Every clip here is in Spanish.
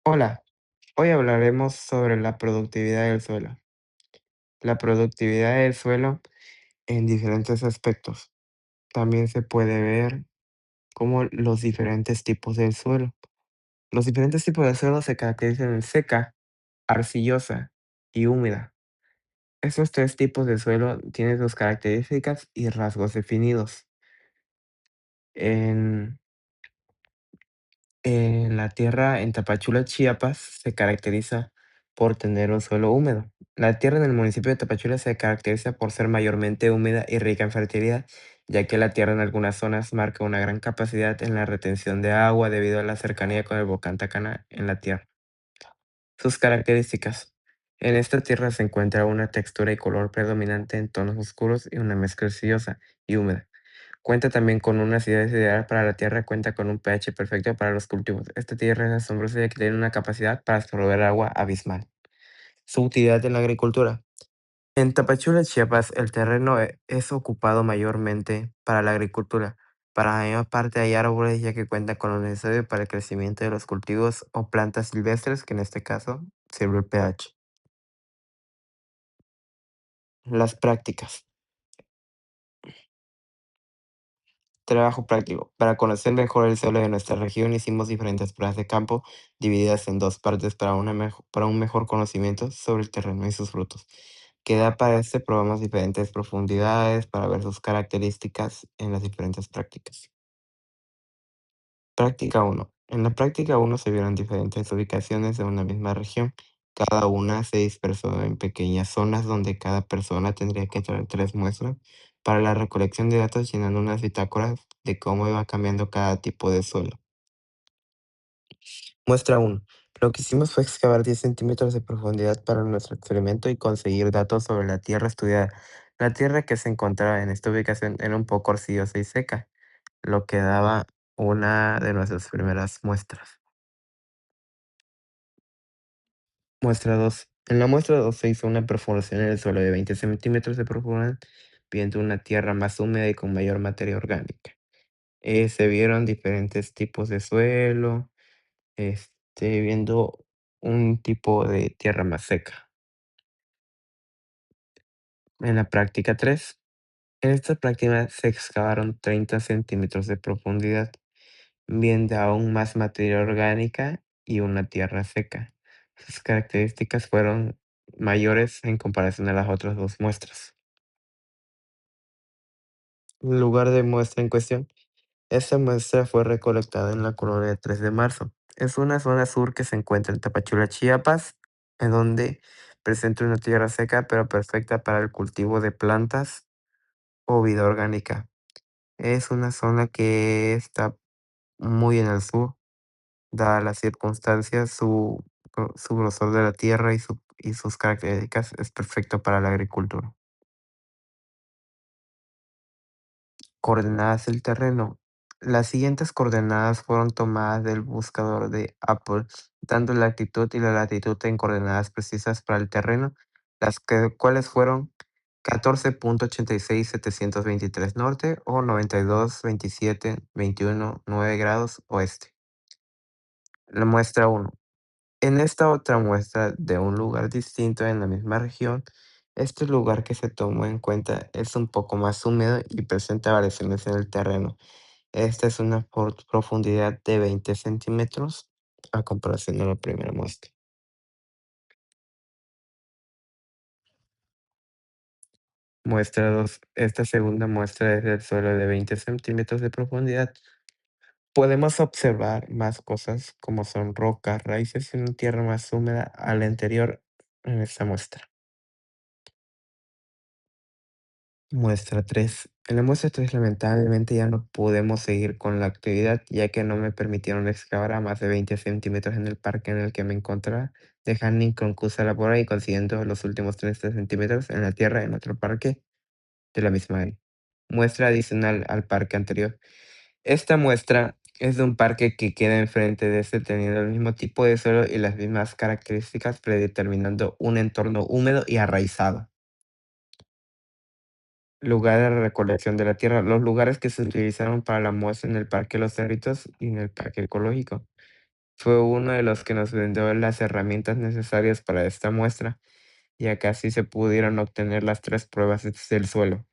Hola, hoy hablaremos sobre la productividad del suelo. La productividad del suelo en diferentes aspectos. También se puede ver como los diferentes tipos del suelo. Los diferentes tipos de suelo se caracterizan en seca, arcillosa y húmeda. Estos tres tipos de suelo tienen sus características y rasgos definidos. En la tierra en Tapachula, Chiapas, se caracteriza por tener un suelo húmedo. La tierra en el municipio de Tapachula se caracteriza por ser mayormente húmeda y rica en fertilidad, ya que la tierra en algunas zonas marca una gran capacidad en la retención de agua debido a la cercanía con el volcán Tacana en la tierra. Sus características. En esta tierra se encuentra una textura y color predominante en tonos oscuros y una mezcla arcillosa y húmeda. Cuenta también con una acidez ideal para la tierra, cuenta con un pH perfecto para los cultivos. Esta tierra es asombrosa ya que tiene una capacidad para absorber agua abismal. Su utilidad en la agricultura. En Tapachula, Chiapas, el terreno es ocupado mayormente para la agricultura. Para la mayor parte hay árboles ya que cuentan con lo necesario para el crecimiento de los cultivos o plantas silvestres, que en este caso sirve el pH. Las prácticas. Trabajo práctico. Para conocer mejor el suelo de nuestra región, hicimos diferentes pruebas de campo divididas en dos partes para, para un mejor conocimiento sobre el terreno y sus frutos. Para este probamos diferentes profundidades para ver sus características en las diferentes prácticas. Práctica uno. En la práctica uno se vieron diferentes ubicaciones de una misma región. Cada una se dispersó en pequeñas zonas donde cada persona tendría que traer tres muestras para la recolección de datos, llenando unas bitácoras de cómo iba cambiando cada tipo de suelo. Muestra uno. Lo que hicimos fue excavar 10 centímetros de profundidad para nuestro experimento y conseguir datos sobre la tierra estudiada. La tierra que se encontraba en esta ubicación era un poco arcillosa y seca, lo que daba una de nuestras primeras muestras. Muestra 2. En la muestra 2 se hizo una perforación en el suelo de 20 centímetros de profundidad, viendo una tierra más húmeda y con mayor materia orgánica. Se vieron diferentes tipos de suelo, viendo un tipo de tierra más seca. En la práctica 3, en esta práctica se excavaron 30 centímetros de profundidad, viendo aún más materia orgánica y una tierra seca. Sus características fueron mayores en comparación a las otras dos muestras. Lugar de muestra en cuestión. Esta muestra fue recolectada en la colonia 3 de marzo. Es una zona sur que se encuentra en Tapachula, Chiapas, en donde presenta una tierra seca pero perfecta para el cultivo de plantas o vida orgánica. Es una zona que está muy en el sur, dadas las circunstancias, su grosor de la tierra y sus características es perfecto para la agricultura. Coordenadas del terreno. Las siguientes coordenadas fueron tomadas del buscador de Apple, dando la altitud y la latitud en coordenadas precisas para el terreno, cuales fueron 14,86723 norte o 92,27,21,9 grados oeste. La muestra uno. En esta otra muestra de un lugar distinto en la misma región, este lugar que se tomó en cuenta es un poco más húmedo y presenta variaciones en el terreno. Esta es una profundidad de 20 centímetros a comparación de la primera muestra. Muestra 2. Esta segunda muestra es del suelo de 20 centímetros de profundidad. Podemos observar más cosas como son rocas, raíces y una tierra más húmeda al interior en esta muestra. Muestra 3. En la muestra 3 lamentablemente ya no podemos seguir con la actividad ya que no me permitieron excavar a más de 20 centímetros en el parque en el que me encontraba, dejando inconclusa la labor y consiguiendo los últimos 30 centímetros en la tierra en otro parque de la misma área. Muestra adicional al parque anterior. Esta muestra es de un parque que queda enfrente de este teniendo el mismo tipo de suelo y las mismas características predeterminando un entorno húmedo y arraizado. Lugar de recolección de la tierra. Los lugares que se utilizaron para la muestra en el Parque Los Cerritos y en el Parque Ecológico. Fue uno de los que nos brindó las herramientas necesarias para esta muestra, ya que así se pudieron obtener las tres pruebas del suelo.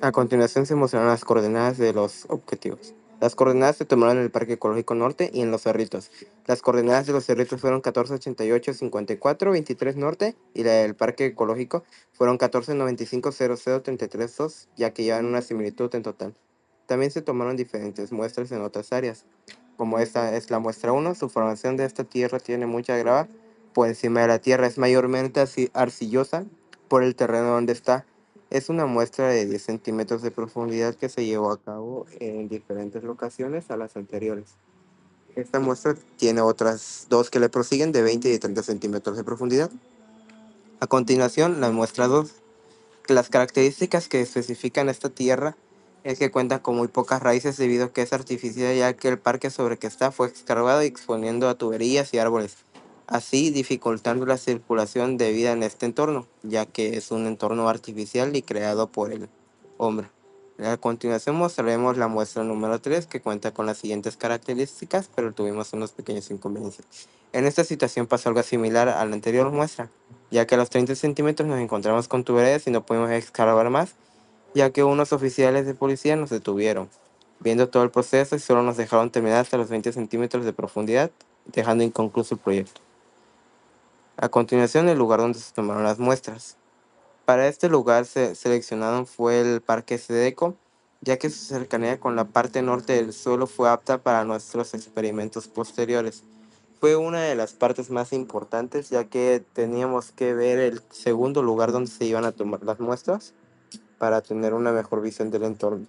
A continuación se mostraron las coordenadas de los objetivos. Las coordenadas se tomaron en el Parque Ecológico Norte y en Los Cerritos. Las coordenadas de Los Cerritos fueron 1488-54-23 Norte y la del Parque Ecológico fueron 1495-00-33-2, ya que llevan una similitud en total. También se tomaron diferentes muestras en otras áreas. Como esta es la muestra 1, su formación de esta tierra tiene mucha grava por encima de la tierra, es mayormente arcillosa por el terreno donde está. Es una muestra de 10 centímetros de profundidad que se llevó a cabo en diferentes locaciones a las anteriores. Esta muestra tiene otras dos que le prosiguen de 20 y de 30 centímetros de profundidad. A continuación, la muestra 2. Las características que especifican esta tierra es que cuenta con muy pocas raíces debido a que es artificial, ya que el parque sobre que está fue excavado y exponiendo a tuberías y árboles, así dificultando la circulación de vida en este entorno, ya que es un entorno artificial y creado por el hombre. A continuación mostraremos la muestra número 3 que cuenta con las siguientes características, pero tuvimos unos pequeños inconvenientes. En esta situación pasó algo similar a la anterior muestra, ya que a los 30 centímetros nos encontramos con tuberías y no pudimos excavar más, ya que unos oficiales de policía nos detuvieron, viendo todo el proceso y solo nos dejaron terminar hasta los 20 centímetros de profundidad, dejando inconcluso el proyecto. A continuación, el lugar donde se tomaron las muestras. Para este lugar se seleccionaron fue el Parque Sedeco, ya que su cercanía con la parte norte del suelo fue apta para nuestros experimentos posteriores. Fue una de las partes más importantes, ya que teníamos que ver el segundo lugar donde se iban a tomar las muestras para tener una mejor visión del entorno.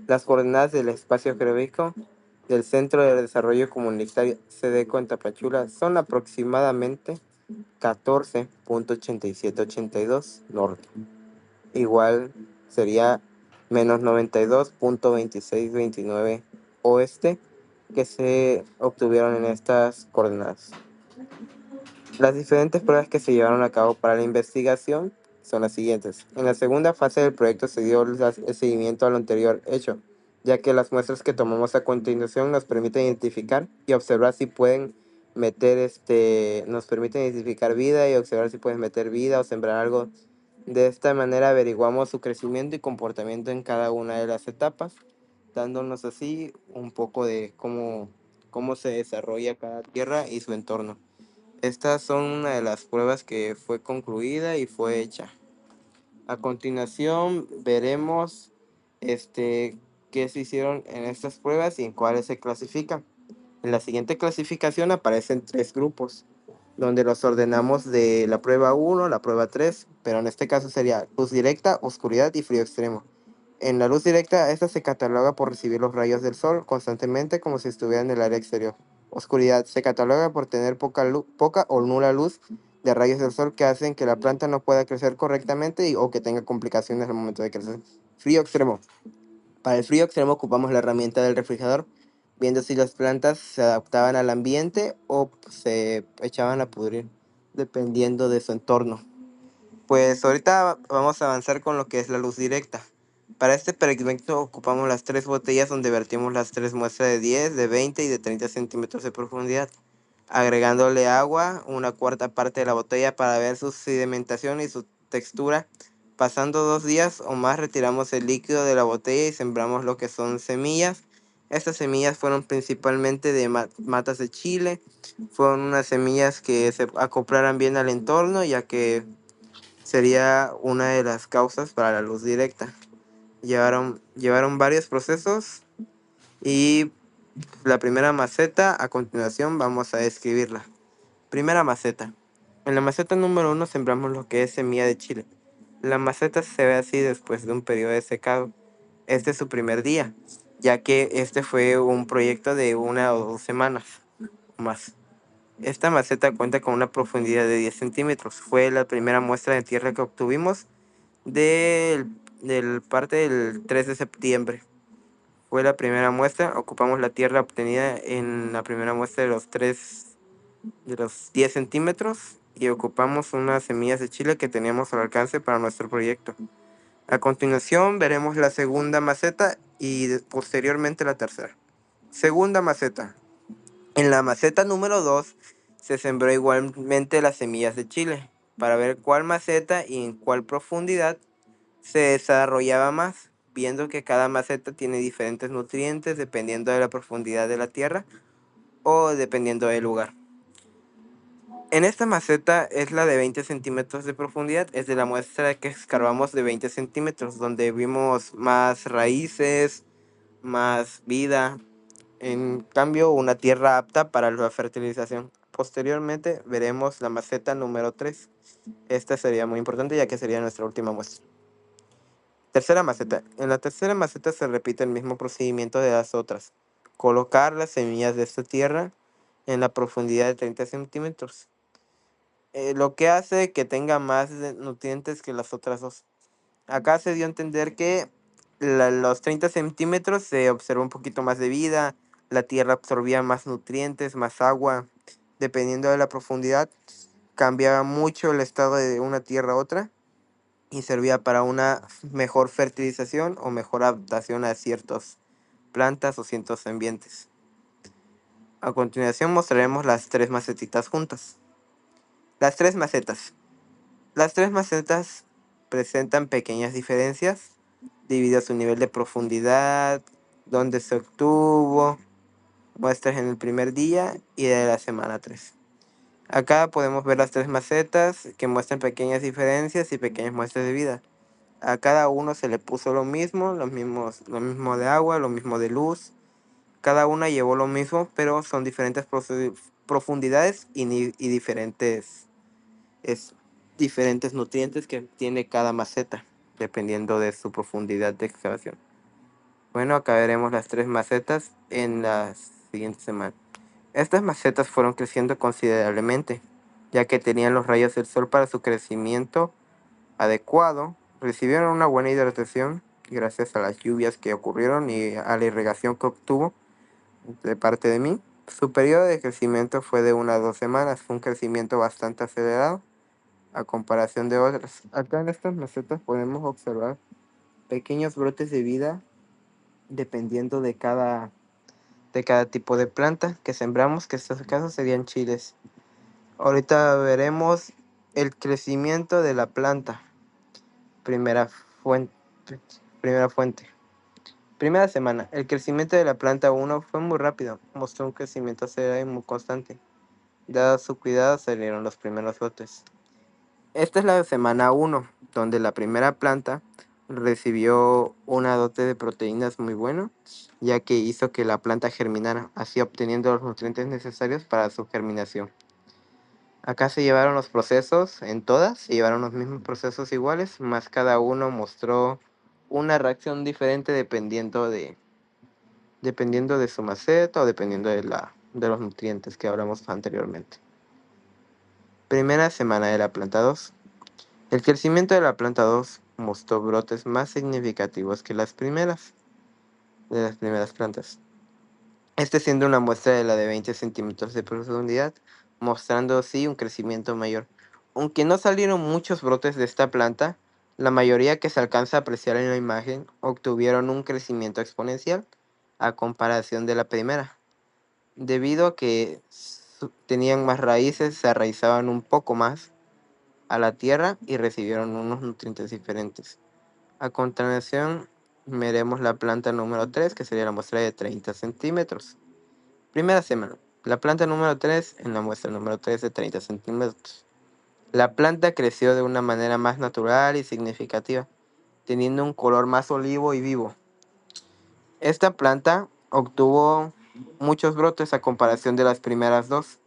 Las coordenadas del espacio geográfico del Centro de Desarrollo Comunitario Sedeco en Tapachula son aproximadamente 14.8782 norte. Igual sería menos 92.2629 oeste, que se obtuvieron en estas coordenadas. Las diferentes pruebas que se llevaron a cabo para la investigación son las siguientes. En la segunda fase del proyecto se dio el seguimiento a lo anterior hecho, ya que las muestras que tomamos a continuación nos permiten identificar y observar si pueden nos permiten identificar vida y observar si pueden meter vida o sembrar algo. De esta manera averiguamos su crecimiento y comportamiento en cada una de las etapas, dándonos así un poco de cómo se desarrolla cada tierra y su entorno. Estas son una de las pruebas que fue concluida y fue hecha. A continuación veremos qué se hicieron en estas pruebas y en cuáles se clasifican. En la siguiente clasificación aparecen tres grupos, donde los ordenamos de la prueba 1 a la prueba 3, pero en este caso sería luz directa, oscuridad y frío extremo. En la luz directa, esta se cataloga por recibir los rayos del sol constantemente como si estuviera en el área exterior. Oscuridad se cataloga por tener poca o nula luz de rayos del sol que hacen que la planta no pueda crecer correctamente o que tenga complicaciones al momento de crecer. Frío extremo. Para el frío extremo ocupamos la herramienta del refrigerador, viendo si las plantas se adaptaban al ambiente o se echaban a pudrir, dependiendo de su entorno. Pues ahorita vamos a avanzar con lo que es la luz directa. Para este experimento ocupamos las tres botellas donde vertimos las tres muestras de 10, de 20 y de 30 centímetros de profundidad, agregándole agua, una cuarta parte de la botella para ver su sedimentación y su textura. Pasando 2 días o más retiramos el líquido de la botella y sembramos lo que son semillas. Estas semillas fueron principalmente de matas de chile. Fueron unas semillas que se acoplaran bien al entorno, ya que sería una de las causas para la luz directa. Llevaron varios procesos y la primera maceta, a continuación vamos a describirla. Primera maceta. En la maceta número 1 sembramos lo que es semilla de chile. La maceta se ve así después de un periodo de secado. Este es su primer día, ya que este fue un proyecto de 1 o 2 semanas o más. Esta maceta cuenta con una profundidad de 10 centímetros. Fue la primera muestra de tierra que obtuvimos del parte del 3 de septiembre. Fue la primera muestra. Ocupamos la tierra obtenida en la primera muestra de los 10 centímetros y ocupamos unas semillas de chile que teníamos al alcance para nuestro proyecto. A continuación veremos la segunda maceta y posteriormente la tercera. Segunda maceta. En la maceta número 2 se sembró igualmente las semillas de chile para ver cuál maceta y en cuál profundidad se desarrollaba más, viendo que cada maceta tiene diferentes nutrientes dependiendo de la profundidad de la tierra o dependiendo del lugar. En esta maceta es la de 20 centímetros de profundidad, es de la muestra que escarbamos de 20 centímetros, donde vimos más raíces, más vida. En cambio, una tierra apta para la fertilización. Posteriormente veremos la maceta número 3. Esta sería muy importante ya que sería nuestra última muestra. Tercera maceta. En la tercera maceta se repite el mismo procedimiento de las otras. Colocar las semillas de esta tierra en la profundidad de 30 centímetros. Lo que hace que tenga más nutrientes que las otras dos. Acá se dio a entender que los 30 centímetros se observó un poquito más de vida, la tierra absorbía más nutrientes, más agua. Dependiendo de la profundidad, cambiaba mucho el estado de una tierra a otra y servía para una mejor fertilización o mejor adaptación a ciertas plantas o ciertos ambientes. A continuación mostraremos las tres macetitas juntas. Las tres macetas. Las tres macetas presentan pequeñas diferencias debido a su nivel de profundidad, donde se obtuvo, muestras en el primer día y de la semana 3. Acá podemos ver las tres macetas que muestran pequeñas diferencias y pequeñas muestras de vida. A cada uno se le puso lo mismo de agua, lo mismo de luz. Cada una llevó lo mismo, pero son diferentes profundidades y diferentes nutrientes que tiene cada maceta, dependiendo de su profundidad de excavación. Bueno, acá veremos las tres macetas en la siguiente semana. Estas macetas fueron creciendo considerablemente, ya que tenían los rayos del sol para su crecimiento adecuado, recibieron una buena hidratación gracias a las lluvias que ocurrieron y a la irrigación que obtuvo de parte de mí. Su periodo de crecimiento fue de 1 a 2 semanas, fue un crecimiento bastante acelerado a comparación de otras. Acá en estas macetas podemos observar pequeños brotes de vida dependiendo de cada tipo de planta que sembramos, que en estos casos serían chiles. Ahorita veremos el crecimiento de la planta. Primera fuente. Primera fuente. Primera semana. El crecimiento de la planta 1 fue muy rápido. Mostró un crecimiento acelerado y muy constante. Dado su cuidado, salieron los primeros brotes. Esta es la semana 1, donde la primera planta recibió una dote de proteínas muy bueno, ya que hizo que la planta germinara, así obteniendo los nutrientes necesarios para su germinación. Acá se llevaron los procesos, en todas se llevaron los mismos procesos iguales, más cada uno mostró una reacción diferente dependiendo de su maceta o dependiendo de los nutrientes que hablamos anteriormente. Primera semana de la planta 2. El crecimiento de la planta 2 mostró brotes más significativos que de las primeras plantas. Este siendo una muestra de la de 20 centímetros de profundidad, mostrando así un crecimiento mayor. Aunque no salieron muchos brotes de esta planta, la mayoría que se alcanza a apreciar en la imagen obtuvieron un crecimiento exponencial a comparación de la primera. Debido a que tenían más raíces, se arraizaban un poco más a la tierra y recibieron unos nutrientes diferentes. A continuación, veremos la planta número 3, que sería la muestra de 30 centímetros. Primera semana. La planta número 3 en la muestra número 3 de 30 centímetros. La planta creció de una manera más natural y significativa, teniendo un color más olivo y vivo. Esta planta obtuvo muchos brotes a comparación de las primeras dos,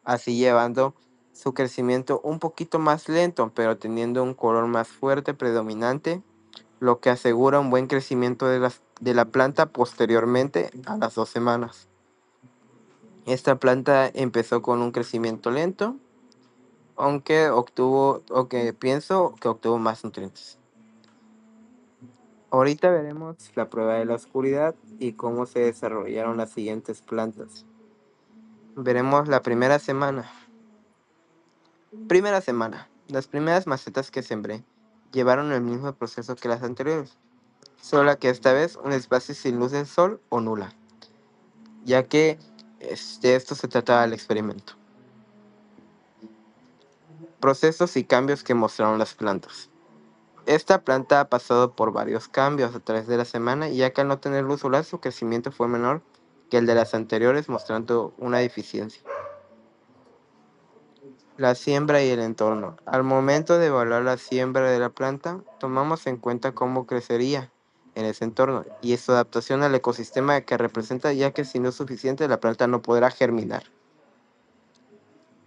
así llevando su crecimiento un poquito más lento, pero teniendo un color más fuerte predominante, lo que asegura un buen crecimiento de la planta posteriormente a las 2 semanas. Esta planta empezó con un crecimiento lento, aunque pienso que obtuvo más nutrientes. Ahorita veremos la prueba de la oscuridad y cómo se desarrollaron las siguientes plantas. Veremos la primera semana. Primera semana. Las primeras macetas que sembré llevaron el mismo proceso que las anteriores, solo que esta vez un espacio sin luz del sol o nula, ya que De esto se trataba el experimento. Procesos y cambios que mostraron las plantas. Esta planta ha pasado por varios cambios a través de la semana, ya que al no tener luz solar su crecimiento fue menor que el de las anteriores, mostrando una deficiencia. La siembra y el entorno. Al momento de evaluar la siembra de la planta, tomamos en cuenta cómo crecería en ese entorno y su adaptación al ecosistema que representa, ya que si no es suficiente la planta no podrá germinar.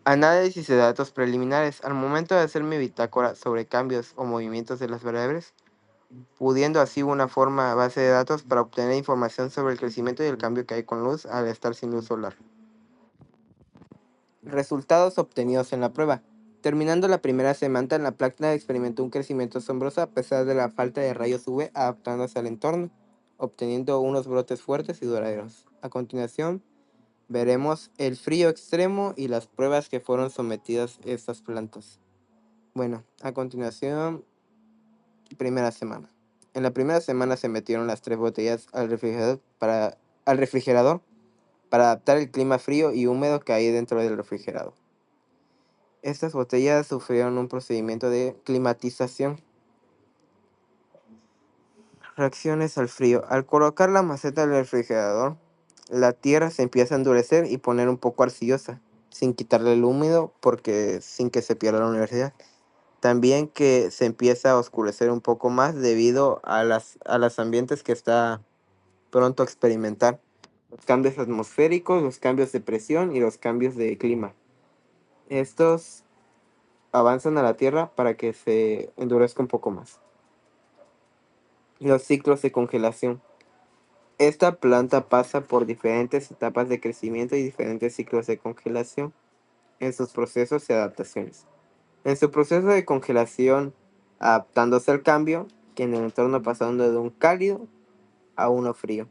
Análisis de datos preliminares. Al momento de hacer mi bitácora sobre cambios o movimientos de las variables, pudiendo así una forma base de datos para obtener información sobre el crecimiento y el cambio que hay con luz al estar sin luz solar. Resultados obtenidos en la prueba. Terminando la primera semana, la planta experimentó un crecimiento asombroso a pesar de la falta de rayos UV, adaptándose al entorno, obteniendo unos brotes fuertes y duraderos. A continuación, veremos el frío extremo y las pruebas que fueron sometidas estas plantas. Bueno, a continuación, primera semana. En la primera semana se metieron las 3 botellas al refrigerador para adaptar el clima frío y húmedo que hay dentro del refrigerador. Estas botellas sufrieron un procedimiento de climatización. Reacciones al frío. Al colocar la maceta en el refrigerador, la tierra se empieza a endurecer y poner un poco arcillosa, sin quitarle el húmedo sin que se pierda la universidad. También que se empieza a oscurecer un poco más debido a los ambientes que está pronto a experimentar. Los cambios atmosféricos, los cambios de presión y los cambios de clima. Estos avanzan a la Tierra para que se endurezca un poco más. Los ciclos de congelación. Esta planta pasa por diferentes etapas de crecimiento y diferentes ciclos de congelación en sus procesos y adaptaciones. En su proceso de congelación, adaptándose al cambio, que en el entorno pasando de un cálido a uno frío.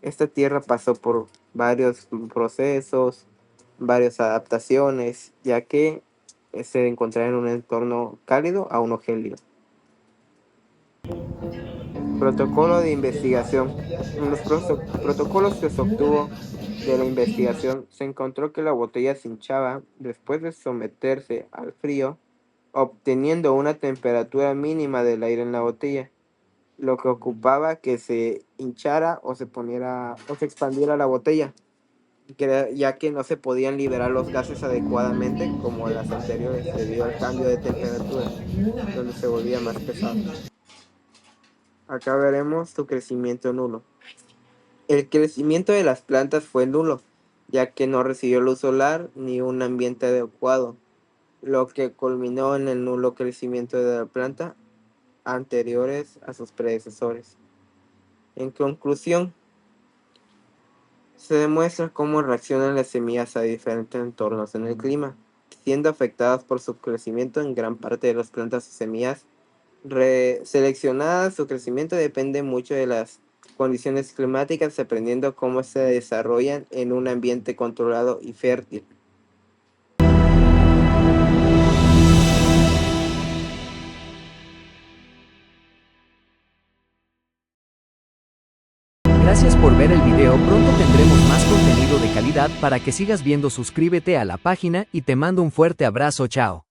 Esta tierra pasó por varios procesos, varias adaptaciones, ya que se encontraba en un entorno cálido a uno gélido. Protocolo de investigación. En los protocolos que se obtuvo de la investigación, se encontró que la botella se hinchaba después de someterse al frío, obteniendo una temperatura mínima del aire en la botella, lo que ocupaba que se hinchara o se expandiera la botella, ya que no se podían liberar los gases adecuadamente como las anteriores debido al cambio de temperatura, donde se volvía más pesado. Acá veremos su crecimiento nulo. El crecimiento de las plantas fue nulo, ya que no recibió luz solar ni un ambiente adecuado, lo que culminó en el nulo crecimiento de la planta anteriores a sus predecesores. En conclusión, se demuestra cómo reaccionan las semillas a diferentes entornos en el clima, siendo afectadas por su crecimiento en gran parte de las plantas y semillas seleccionadas. Su crecimiento depende mucho de las condiciones climáticas, aprendiendo cómo se desarrollan en un ambiente controlado y fértil. Gracias por ver el video, pronto tendremos más contenido de calidad para que sigas viendo, suscríbete a la página y te mando un fuerte abrazo, chao.